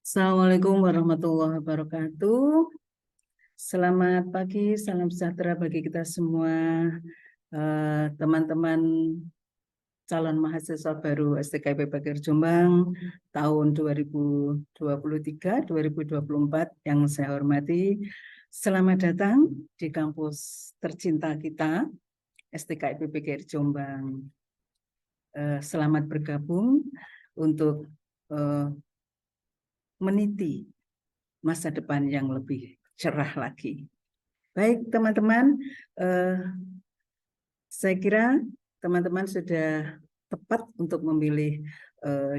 Assalamualaikum warahmatullahi wabarakatuh. Selamat pagi, salam sejahtera bagi kita semua, teman-teman calon mahasiswa baru STKIP Bagir Jombang tahun 2023-2024 yang saya hormati. Selamat datang di kampus tercinta kita, STKIP Bagir Jombang. Selamat bergabung untuk meniti masa depan yang lebih cerah lagi. Baik teman-teman, saya kira teman-teman sudah tepat untuk memilih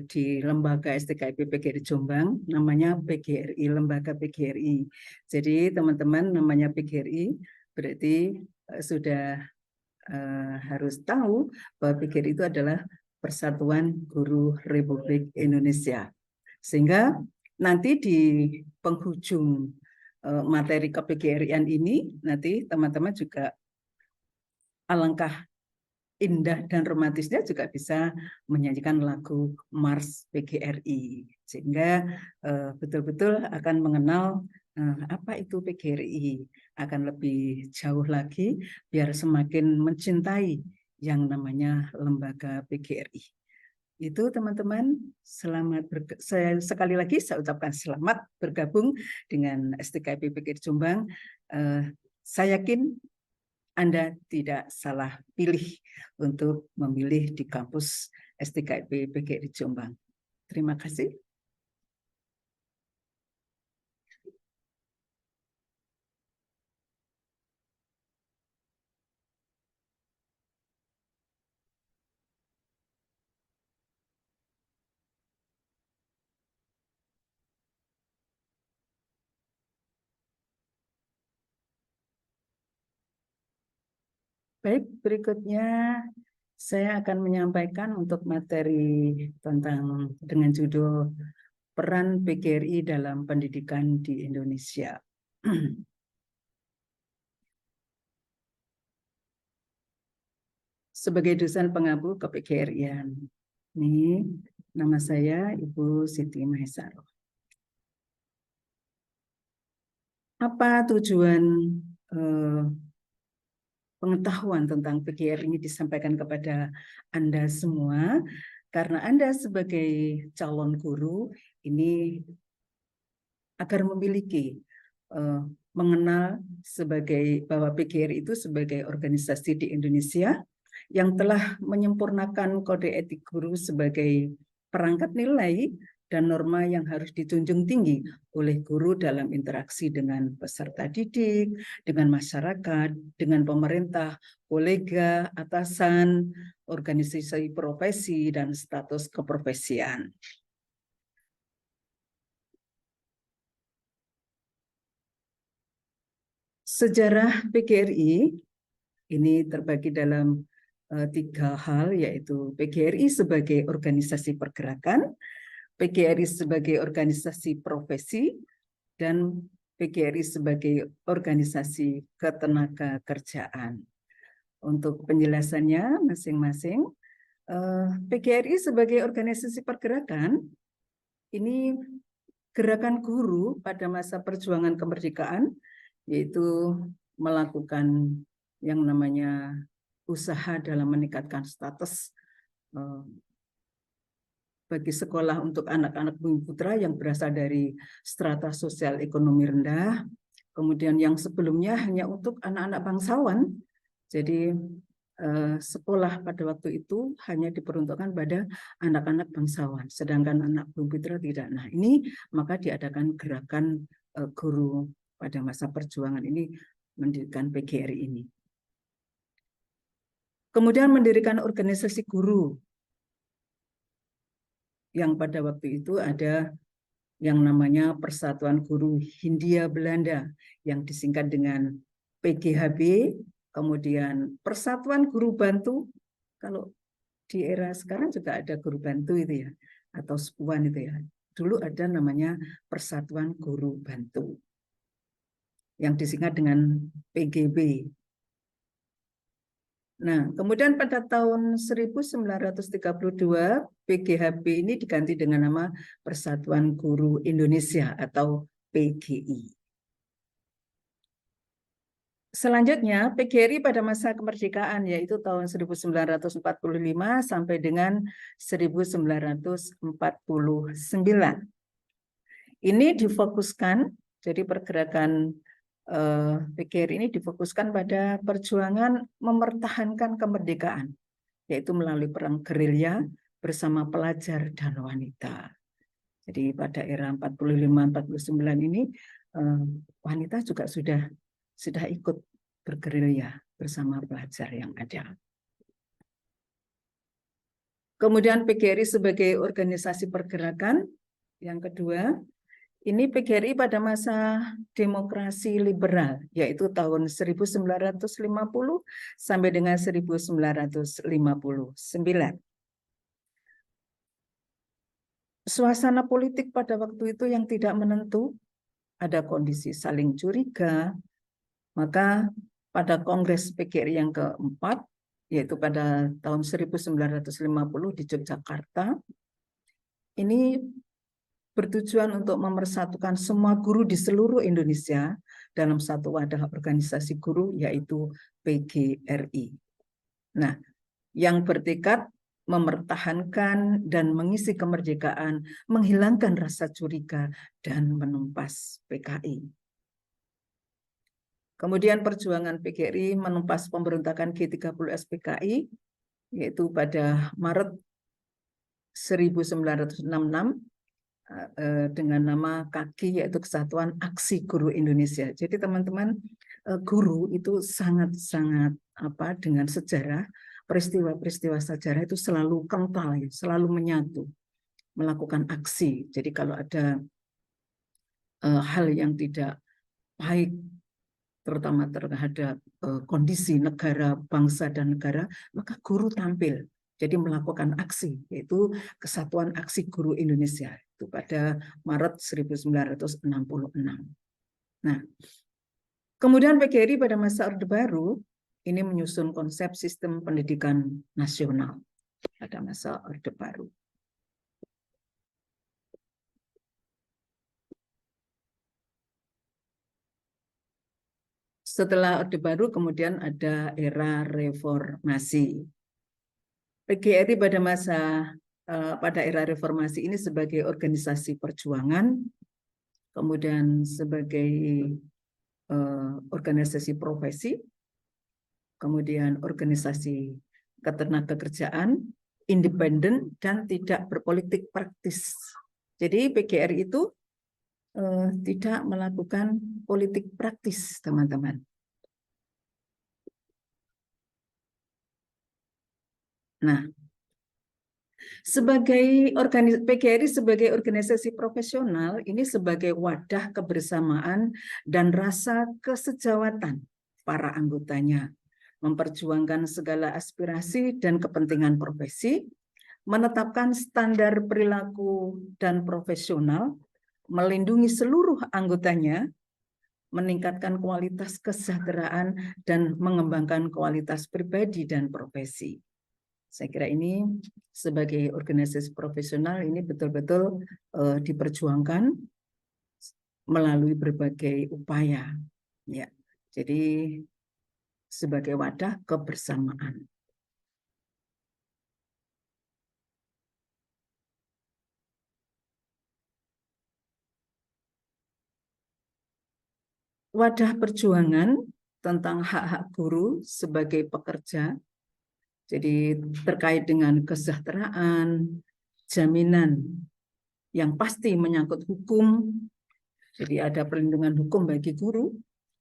di lembaga STKIP PGRI Jombang, namanya PGRI, lembaga PGRI. Jadi teman-teman namanya PGRI berarti sudah harus tahu bahwa PGRI itu adalah Persatuan Guru Republik Indonesia. Sehingga nanti di penghujung materi ke-PGRI-an ini, nanti teman-teman juga alangkah indah dan romantisnya juga bisa menyanyikan lagu Mars PGRI. Sehingga betul-betul akan mengenal apa itu PGRI, akan lebih jauh lagi biar semakin mencintai yang namanya lembaga PGRI. Itu teman-teman, saya sekali lagi saya ucapkan selamat bergabung dengan STKIP PGRI Jombang. Saya yakin Anda tidak salah pilih untuk memilih di kampus STKIP PGRI Jombang. Terima kasih. Baik, berikutnya saya akan menyampaikan untuk materi dengan judul Peran PGRI dalam Pendidikan di Indonesia. Sebagai dosen pengampu ke-PGRI-an. Ini nama saya Ibu Siti Mahesaro. Apa tujuan pengetahuan tentang PGRI ini disampaikan kepada Anda semua? Karena Anda sebagai calon guru ini agar memiliki mengenal bahwa PGRI itu sebagai organisasi di Indonesia yang telah menyempurnakan kode etik guru sebagai perangkat nilai dan norma yang harus dijunjung tinggi oleh guru dalam interaksi dengan peserta didik, dengan masyarakat, dengan pemerintah, kolega, atasan, organisasi profesi, dan status keprofesian. Sejarah PGRI ini terbagi dalam 3 hal, yaitu PGRI sebagai organisasi pergerakan, PGRI sebagai organisasi profesi, dan PGRI sebagai organisasi ketenagakerjaan. Untuk penjelasannya masing-masing, PGRI sebagai organisasi pergerakan, ini gerakan guru pada masa perjuangan kemerdekaan, yaitu melakukan yang namanya usaha dalam meningkatkan status bagi sekolah untuk anak-anak bumi putra yang berasal dari strata sosial ekonomi rendah, kemudian yang sebelumnya hanya untuk anak-anak bangsawan. Jadi sekolah pada waktu itu hanya diperuntukkan pada anak-anak bangsawan, sedangkan anak bumi putra tidak. Nah, ini maka diadakan gerakan guru pada masa perjuangan ini, mendirikan PGRI ini. Kemudian mendirikan organisasi guru yang pada waktu itu ada yang namanya Persatuan Guru Hindia Belanda yang disingkat dengan PGHB, kemudian Persatuan Guru Bantu. Kalau di era sekarang juga ada guru bantu itu ya, atau sepuan itu ya. Dulu ada namanya Persatuan Guru Bantu yang disingkat dengan PGB. Nah, kemudian pada tahun 1932, PGHB ini diganti dengan nama Persatuan Guru Indonesia atau PGI. Selanjutnya, PGRI pada masa kemerdekaan, yaitu tahun 1945 sampai dengan 1949. Ini difokuskan, jadi pergerakan PGRI ini difokuskan pada perjuangan mempertahankan kemerdekaan, yaitu melalui perang gerilya bersama pelajar dan wanita. Jadi pada era 45-49 ini wanita juga sudah ikut bergerilya bersama pelajar yang ada. Kemudian PGRI sebagai organisasi pergerakan, yang kedua, ini PGRI pada masa demokrasi liberal, yaitu tahun 1950 sampai dengan 1959. Suasana politik pada waktu itu yang tidak menentu, ada kondisi saling curiga, maka pada Kongres PGRI yang keempat, yaitu pada tahun 1950 di Yogyakarta, ini bertujuan untuk memersatukan semua guru di seluruh Indonesia dalam satu wadah organisasi guru, yaitu PGRI. Nah, yang bertekad mempertahankan dan mengisi kemerdekaan, menghilangkan rasa curiga, dan menumpas PKI. Kemudian perjuangan PGRI menumpas pemberontakan G30 SPKI, yaitu pada Maret 1966, dengan nama KAGI, yaitu Kesatuan Aksi Guru Indonesia. Jadi teman-teman, guru itu sangat-sangat dengan sejarah, peristiwa-peristiwa sejarah itu selalu kental, selalu menyatu, melakukan aksi. Jadi kalau ada hal yang tidak baik, terutama terhadap kondisi negara, bangsa, dan negara, maka guru tampil. Jadi melakukan aksi, yaitu Kesatuan Aksi Guru Indonesia, itu pada Maret 1966. Nah, kemudian PGRI pada masa Orde Baru, ini menyusun konsep sistem pendidikan nasional pada masa Orde Baru. Setelah Orde Baru, kemudian ada era reformasi. PGRI pada era reformasi ini sebagai organisasi perjuangan, kemudian sebagai organisasi profesi, kemudian organisasi ketenagakerjaan, independen, dan tidak berpolitik praktis. Jadi PGRI itu tidak melakukan politik praktis, teman-teman. Nah, PGRI sebagai organisasi profesional, ini sebagai wadah kebersamaan dan rasa kesejawatan para anggotanya, memperjuangkan segala aspirasi dan kepentingan profesi, menetapkan standar perilaku dan profesional, melindungi seluruh anggotanya, meningkatkan kualitas kesejahteraan, dan mengembangkan kualitas pribadi dan profesi. Saya kira ini sebagai organisasi profesional ini betul-betul diperjuangkan melalui berbagai upaya. Ya, jadi sebagai wadah kebersamaan. Wadah perjuangan tentang hak-hak guru sebagai pekerja. Jadi terkait dengan kesejahteraan, jaminan yang pasti menyangkut hukum. Jadi ada perlindungan hukum bagi guru,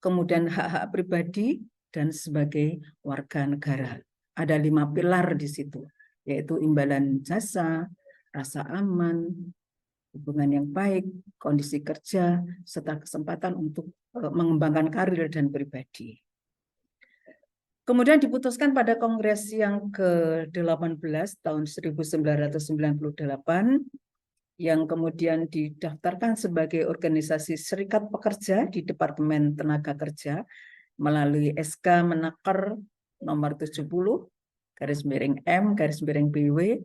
kemudian hak-hak pribadi, dan sebagai warga negara. Ada 5 pilar di situ, yaitu imbalan jasa, rasa aman, hubungan yang baik, kondisi kerja, serta kesempatan untuk mengembangkan karir dan pribadi. Kemudian diputuskan pada Kongres yang ke-18 tahun 1998, yang kemudian didaftarkan sebagai organisasi serikat pekerja di Departemen Tenaga Kerja melalui SK Menaker nomor 70 garis miring M garis miring BW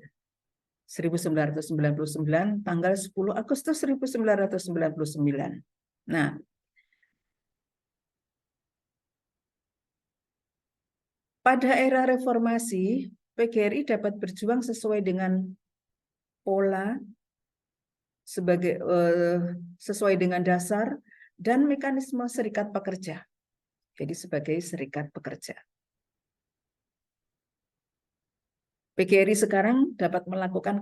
1999 tanggal 10 Agustus 1999. Nah, pada era reformasi, PGRI dapat berjuang sesuai dengan pola sesuai dengan dasar dan mekanisme serikat pekerja. Jadi sebagai serikat pekerja. PGRI sekarang dapat melakukan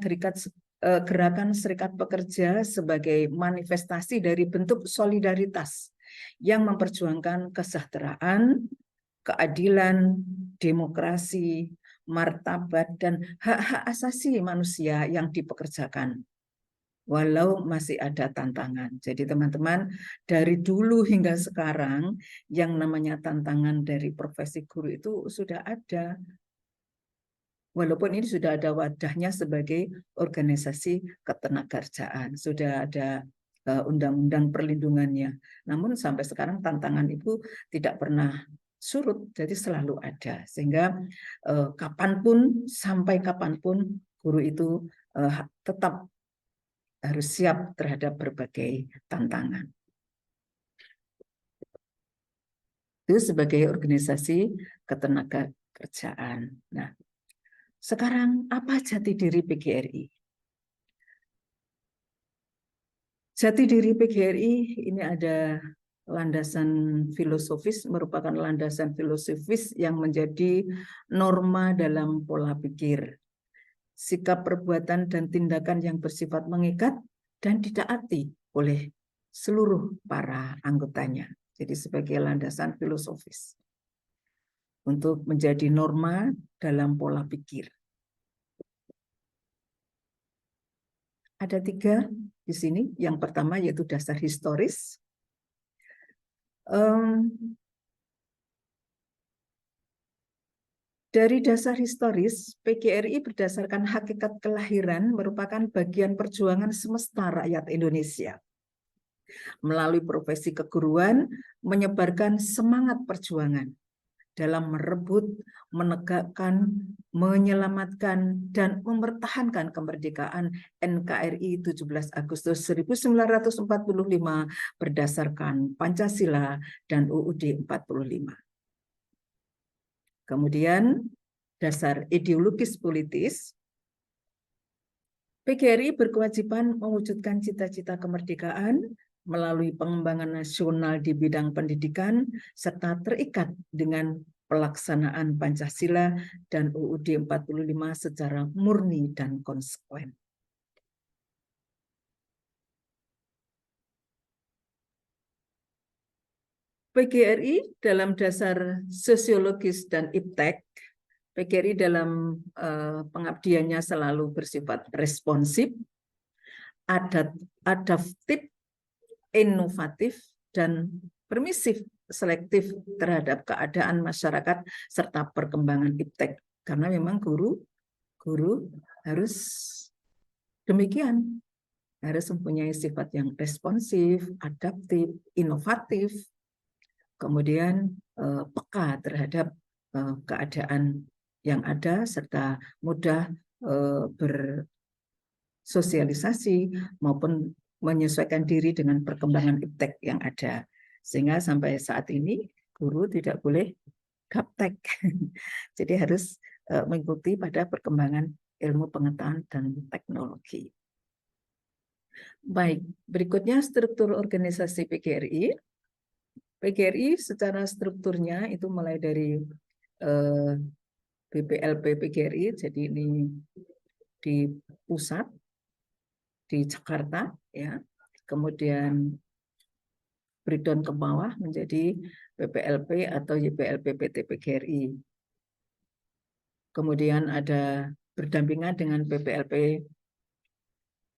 gerakan serikat pekerja sebagai manifestasi dari bentuk solidaritas yang memperjuangkan kesejahteraan, keadilan, demokrasi, martabat, dan hak-hak asasi manusia yang dipekerjakan. Walau masih ada tantangan. Jadi teman-teman, dari dulu hingga sekarang, yang namanya tantangan dari profesi guru itu sudah ada. Walaupun ini sudah ada wadahnya sebagai organisasi ketenagakerjaan, sudah ada undang-undang perlindungannya. Namun sampai sekarang tantangan itu tidak pernah surut, jadi selalu ada. Sehingga kapanpun, sampai kapanpun guru itu tetap harus siap terhadap berbagai tantangan. Itu sebagai organisasi ketenagakerjaan. Nah, sekarang apa jati diri PGRI? Jati diri PGRI ini ada landasan filosofis, merupakan landasan filosofis yang menjadi norma dalam pola pikir. Sikap perbuatan dan tindakan yang bersifat mengikat dan ditaati oleh seluruh para anggotanya. Jadi sebagai landasan filosofis untuk menjadi norma dalam pola pikir. Ada 3 di sini. Yang pertama yaitu dasar historis. Dari dasar historis, PGRI berdasarkan hakikat kelahiran merupakan bagian perjuangan semesta rakyat Indonesia. Melalui profesi keguruan, menyebarkan semangat perjuangan dalam merebut, menegakkan, menyelamatkan, dan mempertahankan kemerdekaan NKRI 17 Agustus 1945 berdasarkan Pancasila dan UUD 45. Kemudian, dasar ideologis politis, PGRI berkewajiban mewujudkan cita-cita kemerdekaan melalui pengembangan nasional di bidang pendidikan, serta terikat dengan pelaksanaan Pancasila dan UUD 45 secara murni dan konsekuen. PGRI dalam dasar sosiologis dan iptek, PGRI dalam pengabdiannya selalu bersifat responsif, adaptif, inovatif, dan permisif, selektif terhadap keadaan masyarakat serta perkembangan iptek. Karena memang guru harus demikian, harus mempunyai sifat yang responsif, adaptif, inovatif, kemudian peka terhadap keadaan yang ada serta mudah bersosialisasi maupun menyesuaikan diri dengan perkembangan iptek yang ada. Sehingga sampai saat ini guru tidak boleh gaptek. Jadi harus mengikuti pada perkembangan ilmu pengetahuan dan teknologi. Baik, berikutnya struktur organisasi PGRI. PGRI secara strukturnya itu mulai dari BPLP PGRI, jadi ini di pusat, di Jakarta, ya. Kemudian breakdown ke bawah menjadi PPLP atau YPLP PT PGRI. Kemudian ada berdampingan dengan PPLP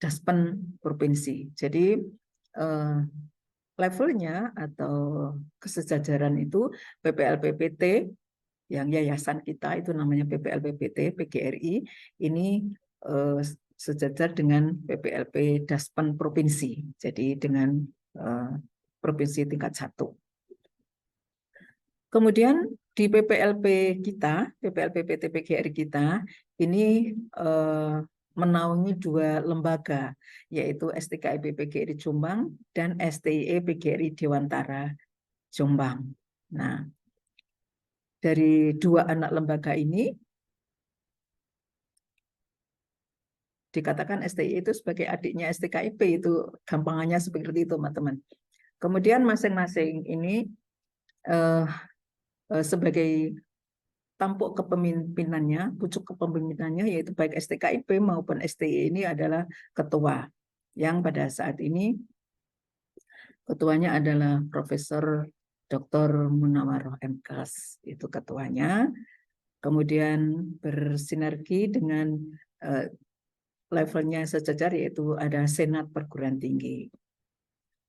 Daspen Provinsi. Jadi levelnya atau kesejajaran itu PPLP PT yang yayasan kita itu namanya PPLP PT PGRI ini sejajar dengan PPLP Daspen Provinsi. Jadi dengan provinsi tingkat 1. Kemudian di PPLP kita, PPLP PT PGRI kita, ini menaungi dua lembaga, yaitu STKIP PGRI Jombang dan STIE PGRI Dewantara Jombang. Nah, dari dua anak lembaga ini, dikatakan STIE itu sebagai adiknya STKIP, itu gampangannya seperti itu, teman-teman. Kemudian masing-masing ini sebagai tampuk kepemimpinannya, pucuk kepemimpinannya, yaitu baik STKIP maupun STI ini adalah ketua, yang pada saat ini ketuanya adalah Profesor Dr. Munawwaroh M.Kas, itu ketuanya. Kemudian bersinergi dengan levelnya sejajar, yaitu ada Senat Perguruan Tinggi.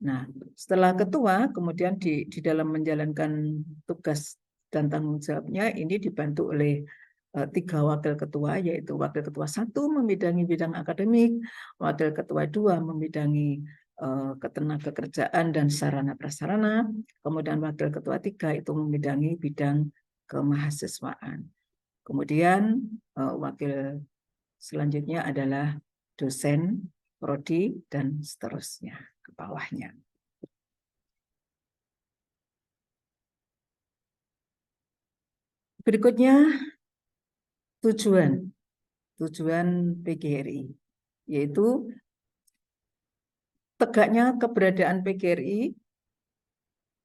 Nah, setelah ketua, kemudian di dalam menjalankan tugas dan tanggung jawabnya ini dibantu oleh 3 wakil ketua, yaitu wakil ketua 1 membidangi bidang akademik, wakil ketua 2 membidangi ketenagakerjaan dan sarana prasarana, kemudian wakil ketua 3 itu membidangi bidang kemahasiswaan. Kemudian wakil selanjutnya adalah dosen, prodi, dan seterusnya ke bawahnya. Berikutnya tujuan PGRI, yaitu tegaknya keberadaan PGRI,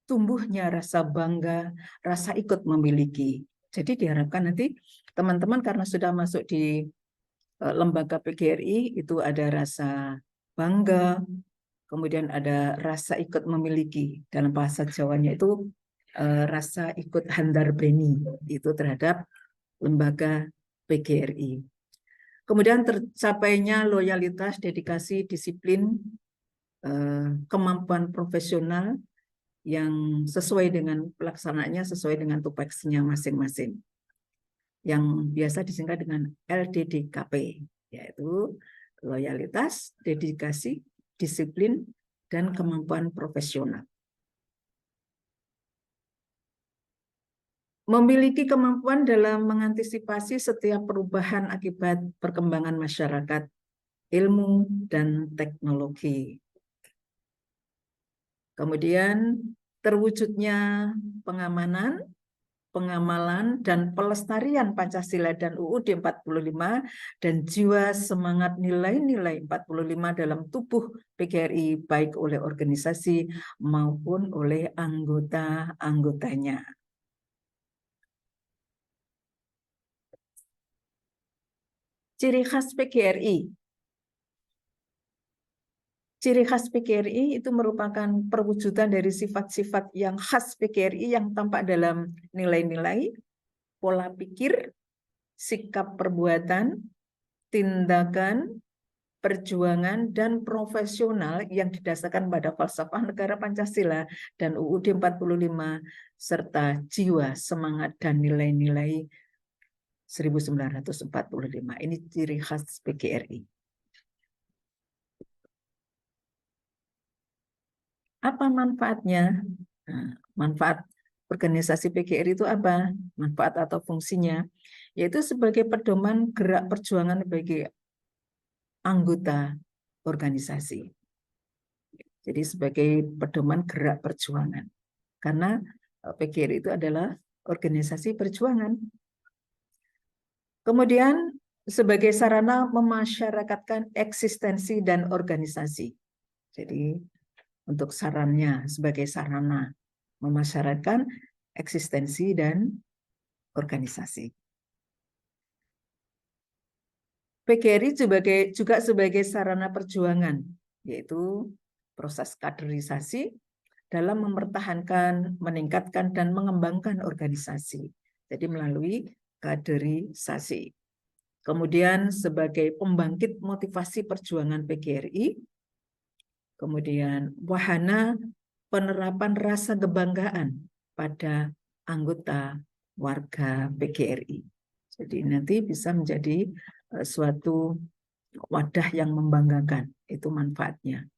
tumbuhnya rasa bangga, rasa ikut memiliki. Jadi diharapkan nanti teman-teman karena sudah masuk di lembaga PGRI itu ada rasa bangga, kemudian ada rasa ikut memiliki, dalam bahasa Jawanya itu rasa ikut handarbeni itu terhadap lembaga PGRI. Kemudian tercapainya loyalitas, dedikasi, disiplin, kemampuan profesional yang sesuai dengan pelaksanaannya, sesuai dengan tupoksinya masing-masing, yang biasa disingkat dengan LDDKP, yaitu loyalitas, dedikasi, disiplin, dan kemampuan profesional. Memiliki kemampuan dalam mengantisipasi setiap perubahan akibat perkembangan masyarakat, ilmu, dan teknologi. Kemudian terwujudnya pengamanan, pengamalan, dan pelestarian Pancasila dan UUD 45 dan jiwa semangat nilai-nilai 45 dalam tubuh PGRI baik oleh organisasi maupun oleh anggota-anggotanya. Ciri khas PGRI. Ciri khas PGRI itu merupakan perwujudan dari sifat-sifat yang khas PGRI yang tampak dalam nilai-nilai, pola pikir, sikap perbuatan, tindakan, perjuangan, dan profesional yang didasarkan pada falsafah negara Pancasila dan UUD 45, serta jiwa, semangat, dan nilai-nilai 1945. Ini ciri khas PGRI. Apa manfaatnya? Nah, manfaat organisasi PGRI itu apa? Manfaat atau fungsinya? Yaitu sebagai pedoman gerak perjuangan bagi anggota organisasi. Jadi sebagai pedoman gerak perjuangan. Karena PGRI itu adalah organisasi perjuangan. Kemudian sebagai sarana memasyarakatkan eksistensi dan organisasi. Jadi untuk sarannya sebagai sarana memasyarakatkan eksistensi dan organisasi. PGRI juga sebagai sarana perjuangan, yaitu proses kaderisasi dalam mempertahankan, meningkatkan, dan mengembangkan organisasi. Jadi melalui kaderisasi. Kemudian sebagai pembangkit motivasi perjuangan PGRI, kemudian wahana penerapan rasa kebanggaan pada anggota warga PGRI. Jadi nanti bisa menjadi suatu wadah yang membanggakan, itu manfaatnya.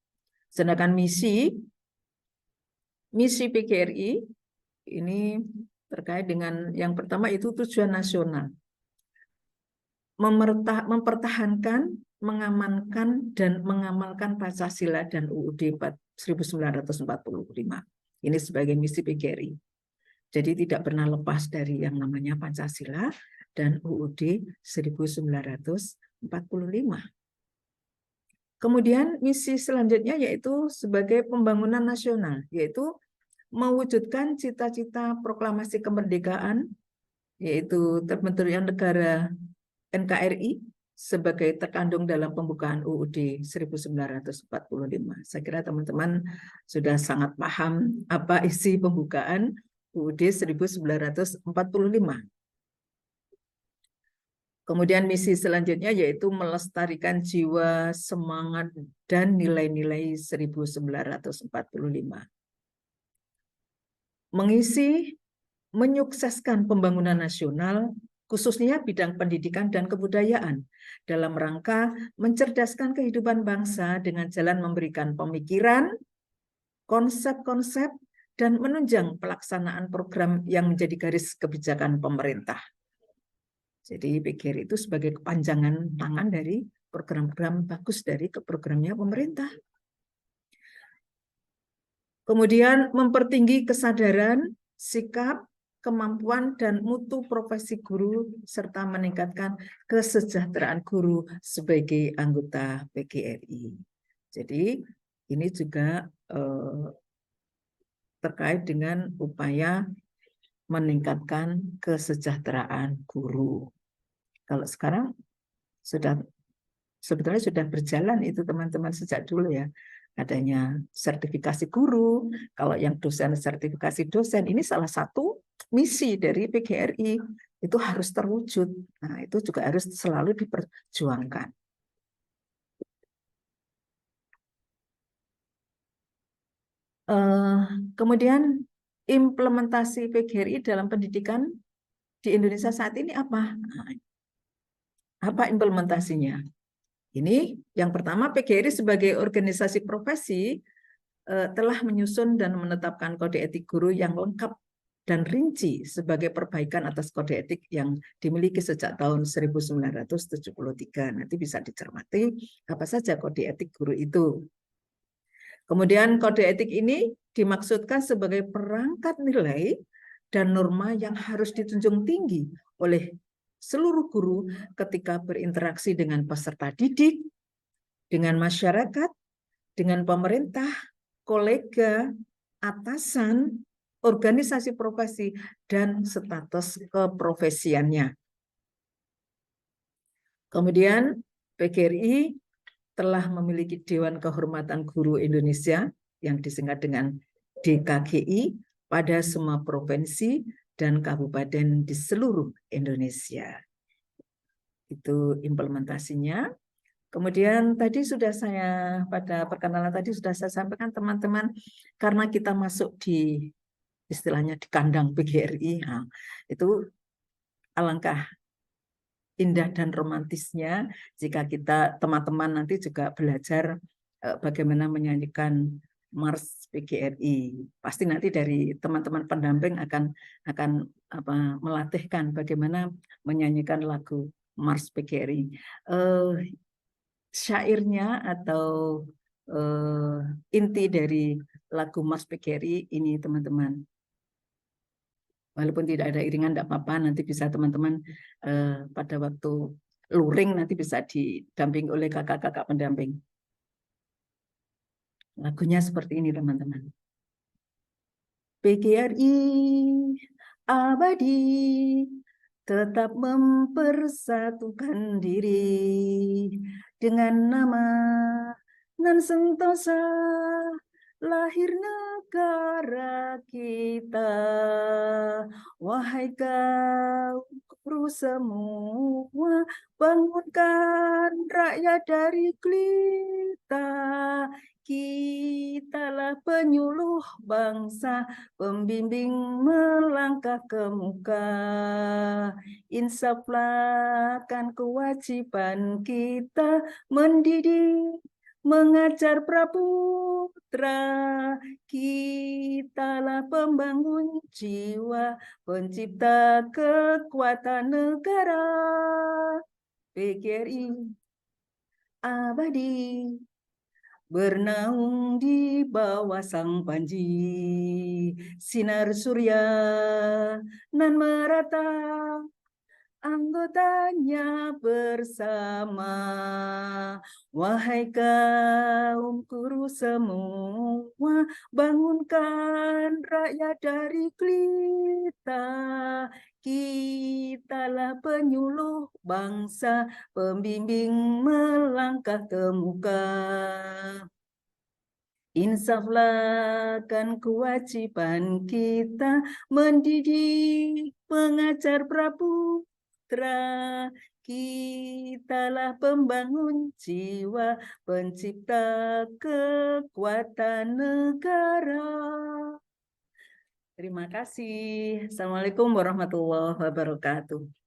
Sedangkan misi PGRI ini terkait dengan yang pertama itu tujuan nasional. Mempertahankan, mengamankan, dan mengamalkan Pancasila dan UUD 1945. Ini sebagai misi PGRI. Jadi tidak pernah lepas dari yang namanya Pancasila dan UUD 1945. Kemudian misi selanjutnya yaitu sebagai pembangunan nasional, yaitu mewujudkan cita-cita proklamasi kemerdekaan, yaitu terbentuknya negara NKRI sebagai terkandung dalam pembukaan UUD 1945. Saya kira teman-teman sudah sangat paham apa isi pembukaan UUD 1945. Kemudian misi selanjutnya yaitu melestarikan jiwa, semangat, dan nilai-nilai 1945. Mengisi, menyukseskan pembangunan nasional, khususnya bidang pendidikan dan kebudayaan, dalam rangka mencerdaskan kehidupan bangsa dengan jalan memberikan pemikiran, konsep-konsep, dan menunjang pelaksanaan program yang menjadi garis kebijakan pemerintah. Jadi PGRI itu sebagai kepanjangan tangan dari program-program bagus dari programnya pemerintah. Kemudian mempertinggi kesadaran, sikap, kemampuan, dan mutu profesi guru, serta meningkatkan kesejahteraan guru sebagai anggota PGRI. Jadi ini juga terkait dengan upaya meningkatkan kesejahteraan guru. Kalau sekarang sebetulnya sudah berjalan itu teman-teman sejak dulu ya. Adanya sertifikasi guru, kalau yang dosen sertifikasi dosen, ini salah satu misi dari PGRI, itu harus terwujud. Nah, itu juga harus selalu diperjuangkan. Kemudian implementasi PGRI dalam pendidikan di Indonesia saat ini apa? Apa implementasinya? Ini yang pertama, PGRI sebagai organisasi profesi telah menyusun dan menetapkan kode etik guru yang lengkap dan rinci sebagai perbaikan atas kode etik yang dimiliki sejak tahun 1973. Nanti bisa dicermati apa saja kode etik guru itu. Kemudian kode etik ini dimaksudkan sebagai perangkat nilai dan norma yang harus dijunjung tinggi oleh seluruh guru ketika berinteraksi dengan peserta didik, dengan masyarakat, dengan pemerintah, kolega, atasan, organisasi profesi, dan status keprofesiannya. Kemudian PGRI telah memiliki Dewan Kehormatan Guru Indonesia yang disingkat dengan DKGI pada semua provinsi dan kabupaten di seluruh Indonesia. Itu implementasinya. Kemudian tadi sudah saya, pada perkenalan tadi sudah saya sampaikan teman-teman, karena kita masuk di istilahnya di kandang PGRI, nah, itu alangkah indah dan romantisnya jika kita teman-teman nanti juga belajar bagaimana menyanyikan Mars PGRI. Pasti nanti dari teman-teman pendamping akan melatihkan bagaimana menyanyikan lagu Mars PGRI. Syairnya atau inti dari lagu Mars PGRI ini teman-teman. Walaupun tidak ada iringan, tidak apa-apa, nanti bisa teman-teman pada waktu luring nanti bisa didamping oleh kakak-kakak pendamping. Lagunya seperti ini teman-teman. PGRI abadi tetap mempersatukan diri dengan nama nan sentosa lahir negara kita. Wahai kau guru semua, bangunkan rakyat dari gelita. Kitalah penyuluh bangsa, pembimbing melangkah ke muka. Insaflah kan kewajiban kita mendidik, mengajar praputra, kitalah pembangun jiwa, pencipta kekuatan negara. PGRI abadi, bernaung di bawah sang panji, sinar surya nan merata, anggotanya bersama. Wahai kaum guru semua, bangunkan rakyat dari gelita. Kitalah penyuluh bangsa, pembimbing melangkah ke muka. Insaflah kan kewajiban kita mendidik, mengajar praputra. Kitalah pembangun jiwa, pencipta kekuatan negara. Terima kasih. Assalamualaikum warahmatullahi wabarakatuh.